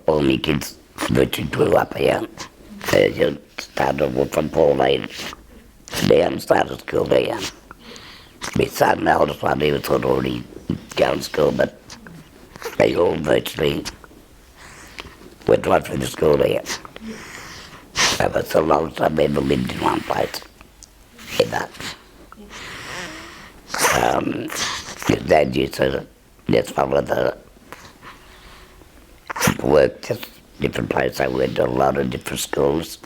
All my kids virtually grew up here. You started off from Pauline. Dianne started school there. My son, the oldest one, he was already going to school, but they all virtually went right through the school there. So for so long I've ever lived in one place. Ever. His dad used to just follow the work, just different places. I went to a lot of different schools.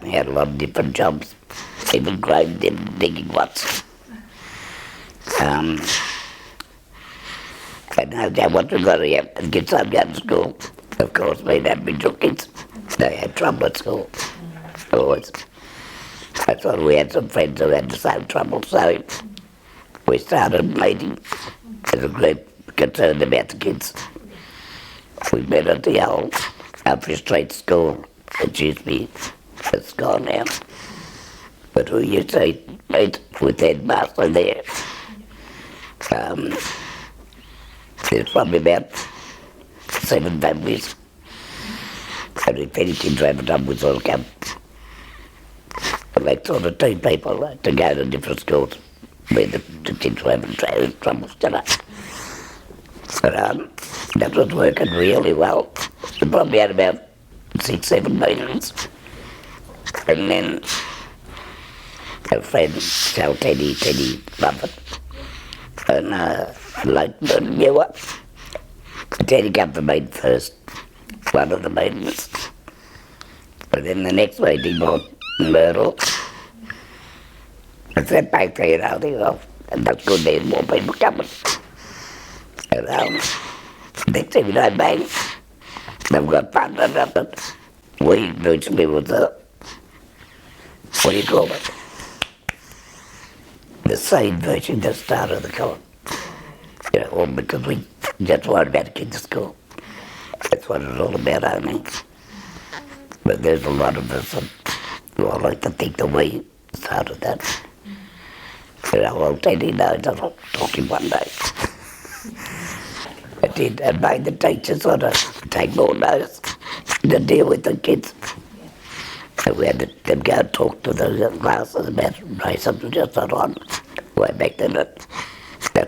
We had a lot of different jobs, even grave digging once. And I wanted to go to and get some going to school. Of course, we had individual kids. They had trouble at school, always. I thought we had some friends who had the same trouble, so we started meeting as a group concerned about the kids. We met at the old Aunty Street school, which used to be, it's gone now. But we used to meet with the headmaster there. There's probably about 7 families. And if any kids were having trouble, we'd all come. Like sort of 2 people to go to different schools where the kids were having trouble still. But that was working really well. We probably had about 6, 7 meetings. And then a friend, Teddy loved it. And like, you what? Teddy came to meet first, one of the meetings. But then the next meeting brought Myrtle. I said back there, and that's good, there's more people coming. And next thing you know, bang, they've got partnered up and we virtually was what do you call it? The seed version that started the co-op. You know, all because we just worried about the kids at school. That's what it's all about, I mean. But there's a lot of us who I like to think that we started that. You know, I'll tell you now, I'll talk to him one day. It did, and made the teachers sort of take more notice to deal with the kids. And we had to go and talk to the classes about racism just on way back then. That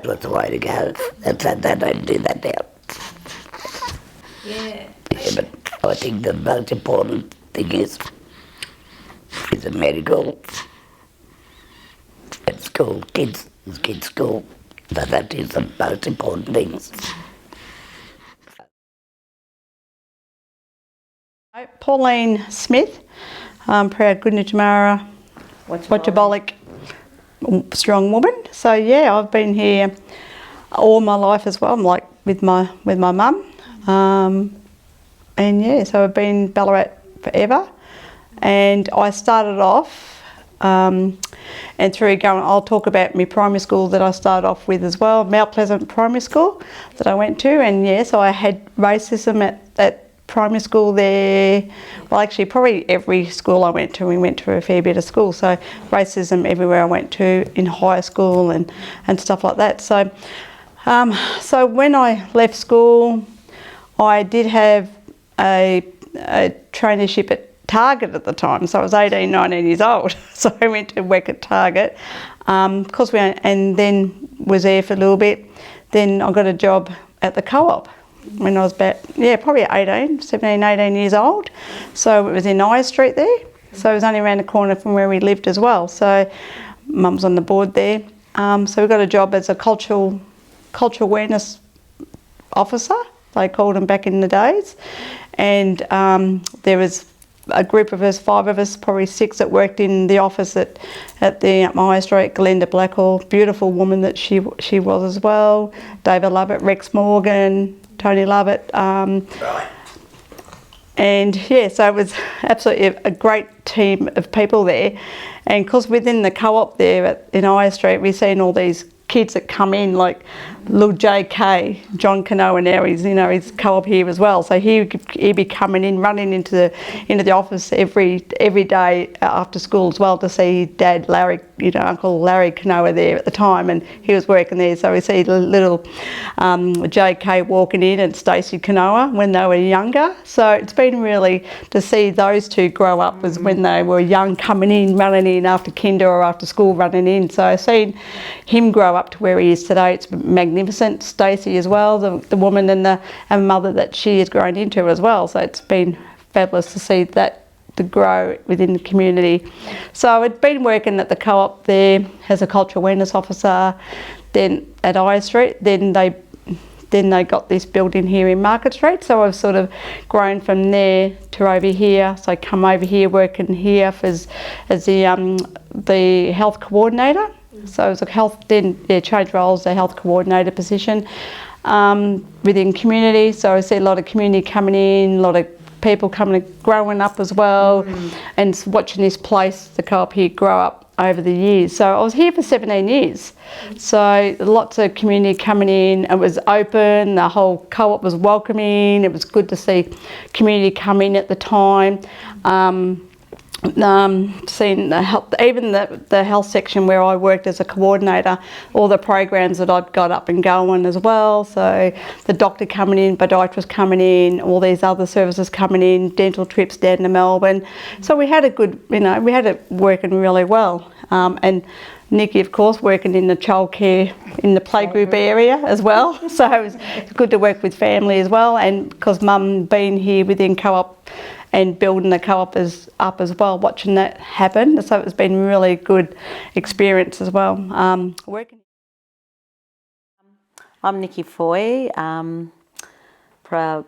was the way to go. And so they don't do that now. Yeah. Yeah, but I think the most important thing is a medical at school, kids school. So that is the most important things. Pauline Smith, proud Goodnamara, Watchabolic, strong woman. So yeah, I've been here all my life as well. I'm like with my mum, and yeah, so I've been Ballarat forever. And I started off, and through going, I'll talk about my primary school that I started off with as well, Mount Pleasant Primary School that I went to, and yeah, so I had racism at primary school there. Well, actually probably every school I went to, we went to a fair bit of school, so racism everywhere I went to in high school and stuff like that. So so when I left school, I did have a traineeship at Target at the time, so I was 18, 19 years old. So I went to work at Target, and then was there for a little bit. Then I got a job at the Co-op when I was about, probably 17, 18 years old. So it was in I Street there. So it was only around the corner from where we lived as well. So Mum's on the board there. So we got a job as a cultural awareness officer, they called them back in the days. And there was a group of us, 5 of us, probably 6 that worked in the office at the I Street. Glenda Blackwell, beautiful woman that she was as well. David Lovett, Rex Morgan, Tony Lovett. And yeah, so it was absolutely a great team of people there. And of course within the co-op there in I Street, we've seen all these kids that come in, like little JK, John Canoa now, he's co-op here as well. So he'd be coming in, running into the office every day after school as well to see Dad Larry Uncle Larry Kanoa there at the time, and he was working there. So we see little JK walking in and Stacey Kanoa when they were younger. So it's been really to see those two grow up as when they were young, coming in, running in after kinder or after school, running in. So seeing him grow up to where he is today, it's magnificent. Stacey as well, the woman and the mother that she has grown into as well. So it's been fabulous to see that to grow within the community. So I'd been working at the co-op there as a cultural awareness officer, then at I Street, then they got this building here in Market Street. So I've sort of grown from there to over here. So I come over here working here as the health coordinator. So I was a changed roles, the health coordinator position within community. So I see a lot of community coming in, a lot of people coming and growing up as well, and watching this place, the co-op here, grow up over the years. So I was here for 17 years. So lots of community coming in. It was open. The whole co-op was welcoming. It was good to see community come in at the time. Seeing the health, even the health section where I worked as a coordinator, all the programs that I'd got up and going as well. So the doctor coming in, podiatrist coming in, all these other services coming in, dental trips down to Melbourne. So we had a good, we had it working really well. And Nikki, of course, working in the childcare, in the playgroup area as well. So it was good to work with family as well. And because Mum been here within co-op and building the co-op up as well, watching that happen. So it's been a really good experience as well. Working. I'm Nikki Foy, proud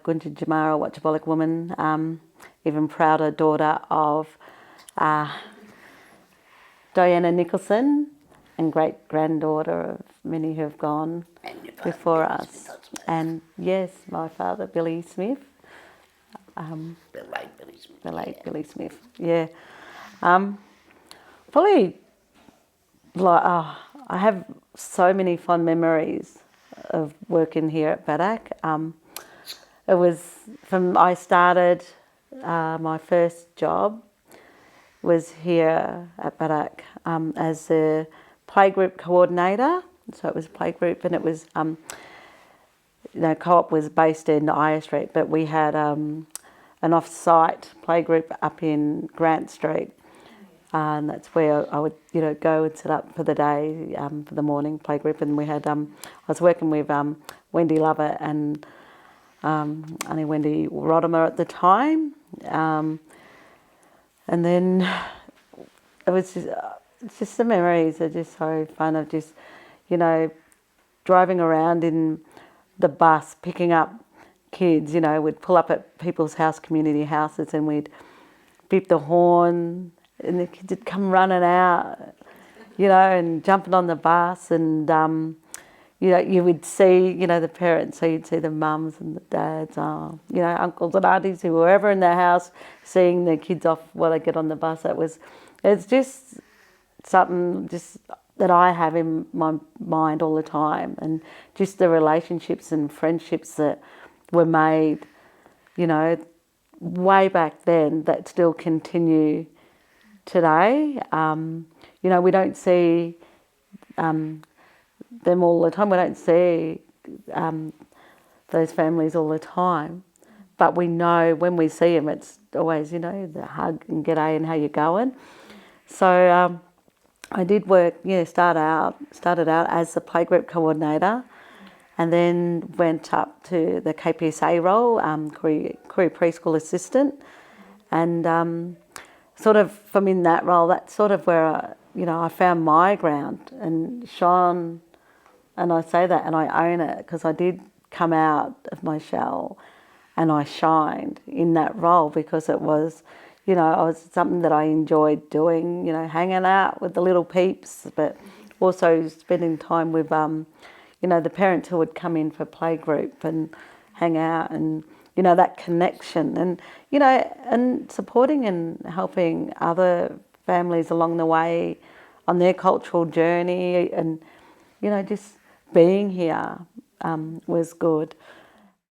Gunja Jamara Watchabolic woman, even prouder daughter of Dianne Nikkelson, and great-granddaughter of many who have gone before us. And yes, my father, Billy Smith. The late Billy Smith. Yeah. Probably, I have so many fond memories of working here at Baddock. It was I started, my first job was here at Baddock as a playgroup coordinator. So it was a playgroup, and it was, co-op was based in I Street, but we had an off-site playgroup up in Grant Street, and that's where I would, go and set up for the day, for the morning playgroup. And we had, I was working with Wendy Lovett and Aunty Wendy Rodimer at the time, and then it was just the memories are just so fun of just, driving around in the bus, picking up kids, we'd pull up at people's community houses, and we'd beep the horn, and the kids would come running out, and jumping on the bus, and, you would see, the parents, so you'd see the mums and the dads, uncles and aunties who were ever in their house, seeing their kids off while they get on the bus. It's just something that I have in my mind all the time, and just the relationships and friendships that were made, way back then that still continue today. We don't see them all the time. We don't see those families all the time. But we know when we see them, it's always, the hug and g'day and how you going. So I did work, started out as a playgroup coordinator, and then went up to the KPSA role, career preschool assistant. And sort of from in that role, that's sort of where, I found my ground and shone. And I say that and I own it, because I did come out of my shell and I shined in that role, because it was, it was something that I enjoyed doing, hanging out with the little peeps, but also spending time with, the parents who would come in for playgroup and hang out, and, that connection, and, and supporting and helping other families along the way on their cultural journey, and, just being here was good.